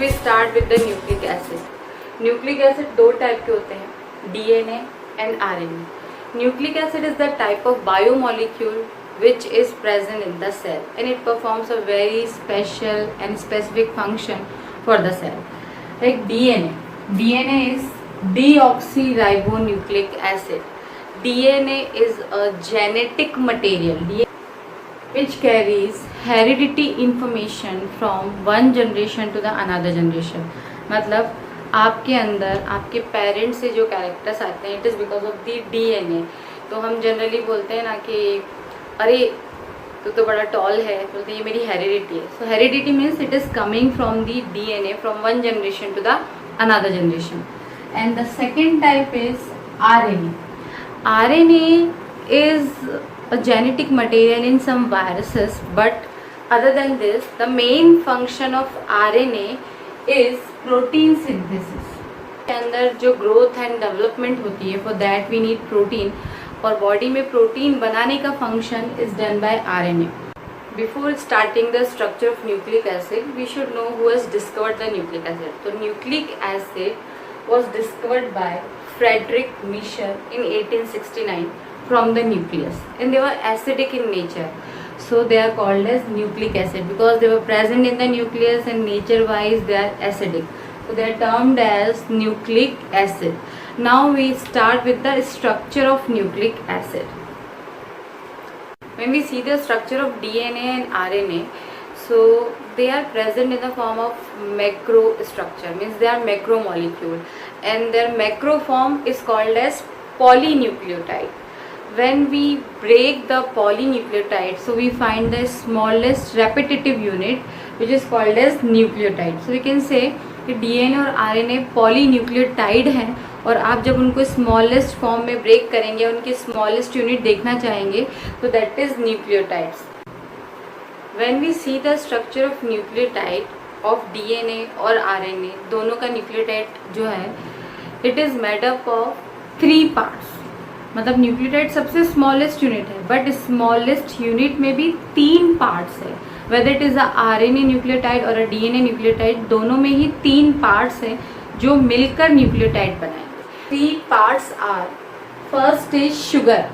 we start with the nucleic acid. Nucleic acid दो type के होते हैं, DNA and RNA. Nucleic acid is the type of biomolecule which is present in the cell and it performs a very special and specific function for the cell. Like DNA is deoxyribonucleic acid. DNA is a genetic material which carries heredity information from one generation to the another generation. मतलब आपके अंदर आपके parents से जो characters आते हैं, it is because of the DNA. तो हम जनरली बोलते हैं ना कि अरे तू तो बड़ा टॉल है, बोलते हैं ये मेरी हेरिडिटी है. So heredity means it is coming from the DNA from one generation to the another generation. And the second type is RNA. RNA is a genetic material in some viruses, but other than this, the main function of RNA is protein synthesis. के अंदर जो growth and development होती है, for that we need protein, और body में protein बनाने का function is done by RNA. Before starting the structure of nucleic acid, we should know who has discovered the nucleic acid. तो nucleic acid was discovered by Friedrich Michel in 1869 from the nucleus, and they were acidic in nature, so they are called as nucleic acid because they were present in the nucleus and nature wise they are acidic, so they are termed as nucleic acid. Now we start with the structure of nucleic acid. When we see the structure of DNA and RNA, so they are present in the form of macro structure, means they are macromolecule, and their macro form is called as polynucleotide. When we break the polynucleotide, so we find the smallest repetitive unit which is called as nucleotide. So we can say कि DNA और RNA polynucleotide हैं, और आप जब उनको smallest form में break करेंगे, उनकी स्मॉलेस्ट यूनिट देखना चाहेंगे, तो that is nucleotides. When we see the structure of nucleotide of DNA और RNA, दोनों का न्यूक्लियोटाइड जो है, it is made up of 3 parts. मतलब न्यूक्लियोटाइड सबसे स्मॉलेस्ट यूनिट है, बट स्मॉलेस्ट यूनिट में भी 3 पार्ट्स है. Whether it is a RNA nucleotide और अ DNA न्यूक्लियोटाइड, दोनों में ही 3 पार्ट्स हैं जो मिलकर न्यूक्लियोटाइड बनाएंगे. 3 parts are, first is sugar.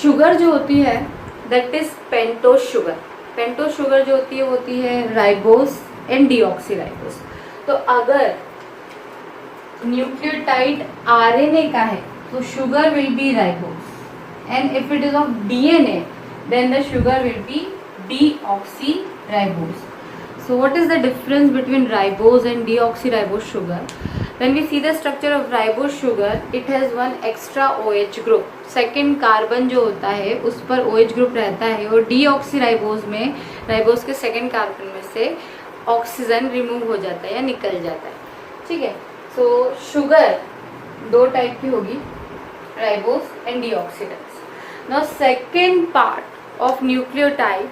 Sugar जो होती है that is pentose sugar. Pentose sugar जो होती है राइबोस एंड डीऑक्सीराइबोस. तो अगर न्यूक्लियोटाइड RNA का है तो sugar will be ribose, and if it is of DNA then the sugar will be deoxyribose. So what is the difference between ribose and deoxyribose sugar? When we see the structure of ribose sugar, it has one extra OH group. Second carbon जो होता है उस पर OH group रहता है, और deoxyribose में ribose के सेकेंड कार्बन में से ऑक्सीजन रिमूव हो जाता है या निकल जाता है. ठीक है. सो शुगर 2 टाइप की होगी, ribose and deoxyribose. Now second part of nucleotide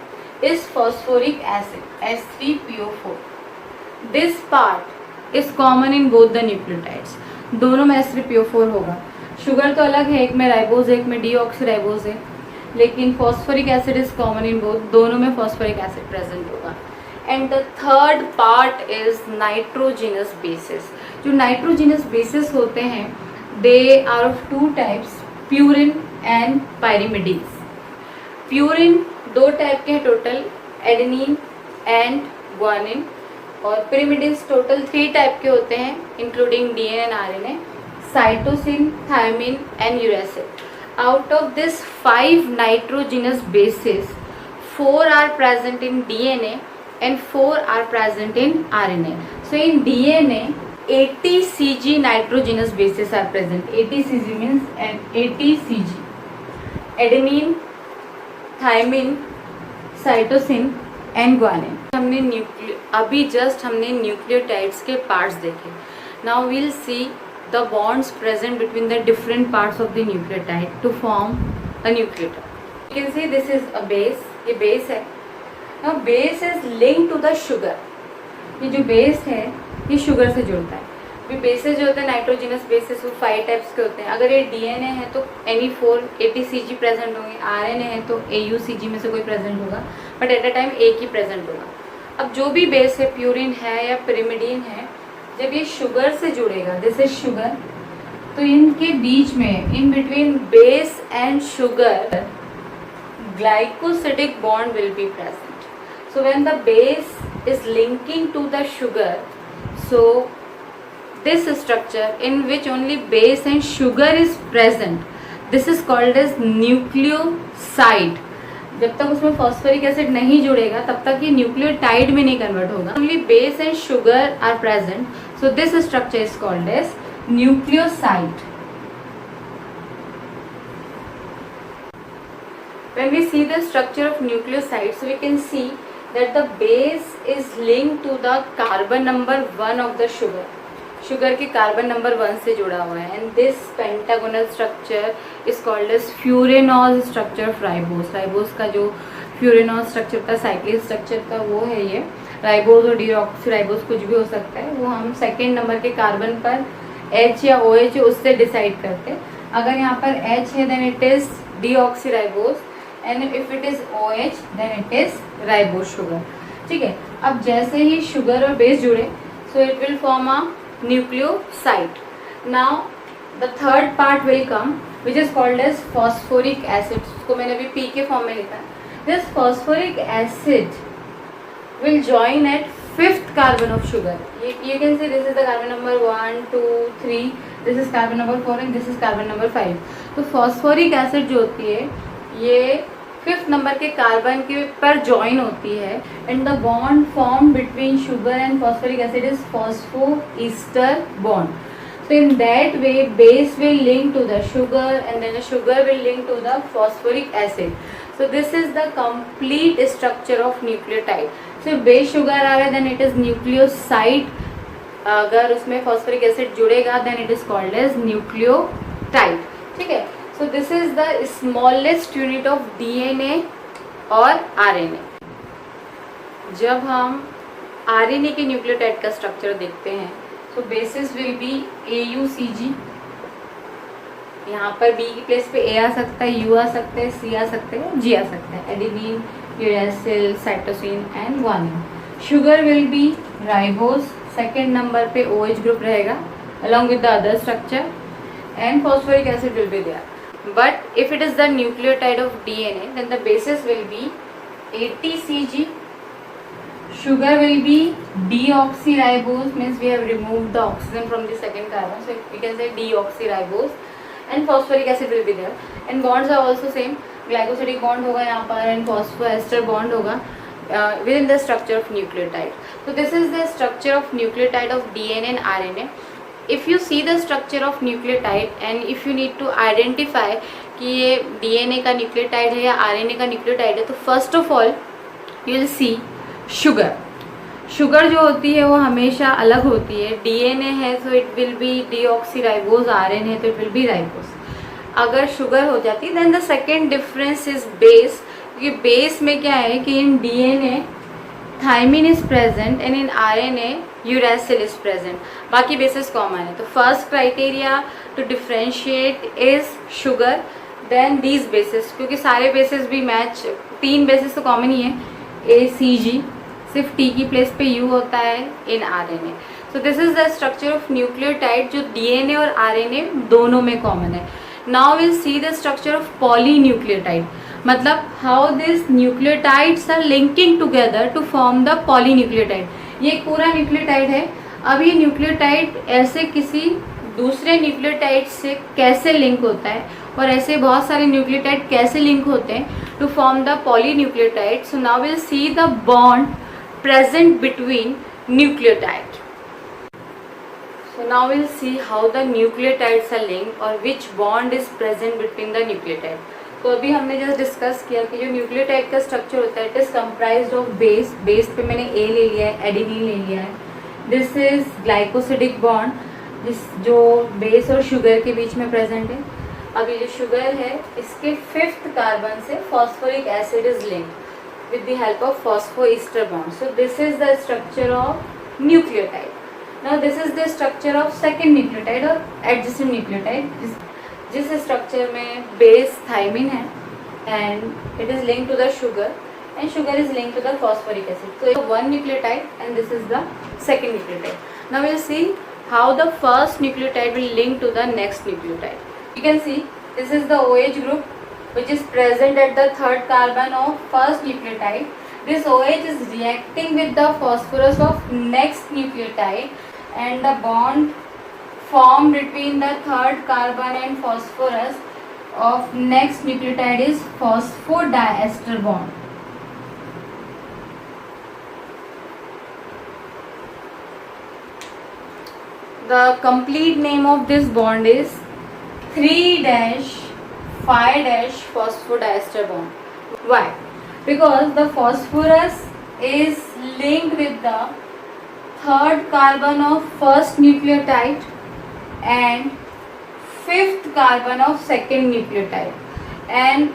is phosphoric acid, H3PO4. This part is common in both the nucleotides. दोनों में H3PO4 होगा. शुगर तो अलग है, एक में राइबोज एक में डीऑक्सीराइबोज है, लेकिन phosphoric acid is common in both, दोनों में फॉस्फोरिक एसिड प्रेजेंट होगा. And the third part is nitrogenous bases. जो नाइट्रोजिनस बेसिस होते हैं they are of 2 types, purine and pyrimidine. Purine 2 type के हैं टोटल, एडेनिन एंड ग्वानिन, और pyrimidines total 3 type के होते हैं including DNA and RNA, cytosine, thymine and uracil. Out of this 5 nitrogenous bases, 4 are present in DNA and 4 are present in RNA. So in DNA 80 Cg nitrogenous bases are present. 80 Cg means 80 Cg. Adenine, thymine, cytosine and guanine. हमने अभी just हमने nucleotides के parts देखे. Now we'll see the bonds present between the different parts of the nucleotide to form a nucleotide. You can see this is a base, ये base है. Now base is link to the sugar. ये जो base है ये sugar से जुड़ता है. भी बेसेस जो होते हैं नाइट्रोजिनस बेसिस वो 5 टाइप्स के होते हैं. अगर ये DNA है तो Ne4 80 Cg प्रेजेंट होंगे, RNA है तो AuCg में से कोई प्रेजेंट होगा, बट एट अ टाइम एक ही प्रेजेंट होगा. अब जो भी बेस है, प्यूरिन है या पिरिमिडीन है, जब ये शुगर से जुड़ेगा, दिस इज शुगर, तो इनके बीच में, in between base and sugar, glycosidic bond will be present. So when the base is linking to the sugar, so this structure in which only base and sugar is present, this is called as nucleoside. जब तक उसमें phosphoric acid नहीं जुड़ेगा तब तक ये nucleotide में नहीं कन्वर्ट होगा. Only base and sugar are present, so this structure is called as nucleoside. When we see the structure of nucleosides, so we can see that the base is linked to the carbon number 1 of the sugar. Sugar के carbon number 1 से जुड़ा हुआ है, and this pentagonal structure is called as furanose structure of ribose. Ribose का जो furanose structure का cyclic structure का वो है ये. Ribose और deoxyribose कुछ भी हो सकता है, वो हम सेकेंड नंबर के कार्बन पर H या OH उससे डिसाइड करते हैं. अगर यहाँ पर H है then it is deoxyribose, and if it is OH then it is ribose sugar. ठीक है. अब जैसे ही शुगर और बेस जुड़े, so it will form a nucleoside. Now the third part will come, which is called as phosphoric acid. उसको मैंने अभी P के फॉर्म में लिखा है. This phosphoric acid will join at fifth carbon of sugar. You can see this is the carbon number 1, 2, 3. This is carbon number 4 and this is carbon number 5. तो phosphoric acid जो होती है ये fifth number के carbon के पर join होती है, and the bond form between sugar and phosphoric acid is phosphoester bond. So in that way base will link to the sugar and then the sugar will link to the phosphoric acid. So this is the complete structure of nucleotide. So base sugar आ रहा है then it is nucleoside. अगर उसमें phosphoric acid जुड़ेगा then it is called as nucleotide. ठीक है. So this is the smallest unit of DNA और RNA. जब हम RNA के न्यूक्लियोटाइड का स्ट्रक्चर देखते हैं तो बेसिस विल बी AUCG. यहाँ पर B की प्लेस पे A आ सकता है, U आ सकता है, C आ सकता है, G आ सकता है. Adenine, uracil, cytosine and guanine. Sugar will be ribose, second number पे OH ग्रुप रहेगा along with the other structure, and phosphoric acid will be there. But if it is the nucleotide of DNA, then the basis will be ATCG. Sugar will be deoxyribose, means we have removed the oxygen from the second carbon, so we can say deoxyribose, and phosphoric acid will be there. And bonds are also same. Glycosidic bond होगा यहाँ पर and phosphoester bond होगा within the structure of nucleotide. So this is the structure of nucleotide of DNA and RNA. If you see the structure of nucleotide and if you need to identify कि ये DNA का nucleotide है या RNA का nucleotide है, तो first of all you will see sugar. Sugar जो होती है वो हमेशा अलग होती है. DNA है तो it will be deoxyribose, RNA है तो इट विल बी राइबोज. अगर शुगर हो जाती then the second difference is base, क्योंकि बेस में क्या है कि in DNA thymine is present and in RNA uracil is present. बाकी बेसिस कॉमन है. तो first criteria to differentiate is sugar, then these bases, क्योंकि सारे बेसिस भी मैच, 3 बेसिस तो कॉमन ही है, ACG, सिर्फ T की प्लेस पे U होता है in RNA. So this is the structure of nucleotide जो DNA और RNA दोनों में कॉमन है. Now will see the structure of polynucleotide, मतलब how this nucleotides are linking together to form the polynucleotide. ये पूरा न्यूक्लियोटाइड है. अब ये न्यूक्लियोटाइड ऐसे किसी दूसरे न्यूक्लियोटाइड से कैसे लिंक होता है और ऐसे बहुत सारे न्यूक्लियोटाइड कैसे लिंक होते हैं to form the polynucleotide. So now will see the bond present between nucleotide. So now we'll see how the nucleotides are linked or which bond is present between the nucleotide. तो अभी हमने just discuss किया कि जो nucleotide का structure होता है it is comprised of base. Base पे मैंने A ले लिया है, एडेनिन ले लिया है. दिस इज ग्लाइकोसिडिक बॉन्ड जिस जो बेस और शुगर के बीच में प्रेजेंट है. अब ये जो शुगर है इसके फिफ्थ कार्बन से phosphoric acid is linked with the help of phosphoester bond. So this is the structure of nucleotide. Now this is the structure of second nucleotide और adjacent nucleotide, जिस structure में base thymine है and it is linked to the sugar and sugar is linked to the phosphoric acid. So one nucleotide and this is the second nucleotide. Now we'll see how the first nucleotide will link to the next nucleotide. You can see this is the OH group which is present at the third carbon of first nucleotide. This OH is reacting with the phosphorus of next nucleotide, and the bond formed between the third carbon and phosphorus of next nucleotide is phosphodiester bond. The complete name of this bond is 3-5-phosphodiester bond. Why? Because the phosphorus is linked with the third carbon of first nucleotide and fifth carbon of second nucleotide, and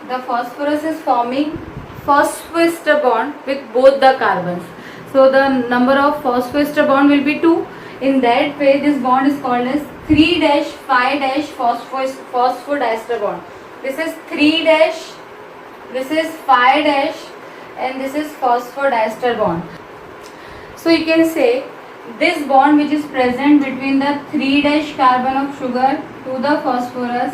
the phosphorus is forming phosphoester bond with both the carbons. So the number of phosphoester bond will be 2. In that way, this bond is called as 3-5-phosphodiester bond. This is 3-, this is 5-, and this is phosphodiester bond. So you can say this bond which is present between the 3- carbon of sugar to the phosphorus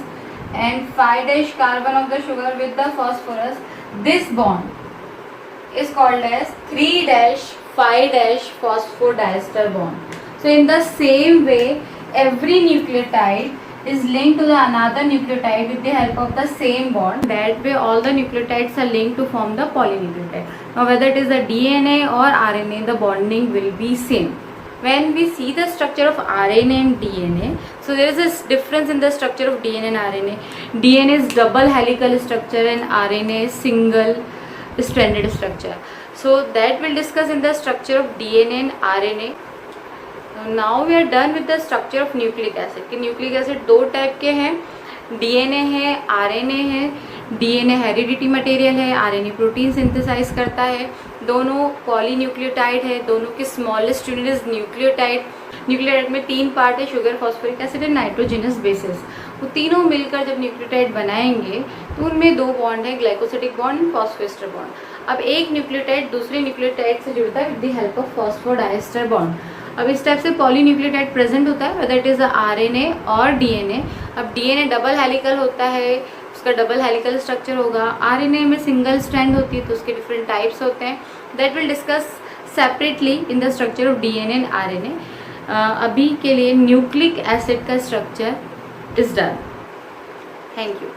and 5- carbon of the sugar with the phosphorus, this bond is called as 3-5-phosphodiester bond. So in the same way, every nucleotide is linked to the another nucleotide with the help of the same bond. That way all the nucleotides are linked to form the polynucleotide. Now whether it is the DNA or RNA, the bonding will be same. When we see the structure of RNA and DNA, so there is a difference in the structure of DNA and RNA. DNA is double helical structure and RNA is single stranded structure. So that we'll discuss in the structure of DNA and RNA. Now we are done with the structure of nucleic acid. कि nucleic acid दो type के हैं, DNA है, RNA है. DNA heredity material है, RNA protein synthesise करता है. दोनों पॉलीन्यूक्लियोटाइड है, दोनों की smallest unit is nucleotide. Nucleotide में 3 पार्ट है, sugar, phosphoric acid and nitrogenous bases. वो तीनों मिलकर जब न्यूक्लियोटाइड बनाएंगे तो उनमें 2 बॉन्ड है, glycosidic bond and phosphoester bond. अब एक न्यूक्लियोटाइड दूसरे न्यूक्लियोटाइड से जुड़ता है with the help of phosphodiester bond. अब इस टाइप से पॉलीन्यूक्लियोटाइड प्रेजेंट होता है, वेदर इट इज़ आरएनए और डीएनए. अब डीएनए डबल हेलिकल होता है, उसका डबल हेलिकल स्ट्रक्चर होगा. आरएनए में सिंगल स्ट्रैंड होती है, तो उसके डिफरेंट टाइप्स होते हैं. That will discuss separately in the structure of DNA and RNA. अभी के लिए न्यूक्लिक एसिड का structure is done. Thank you.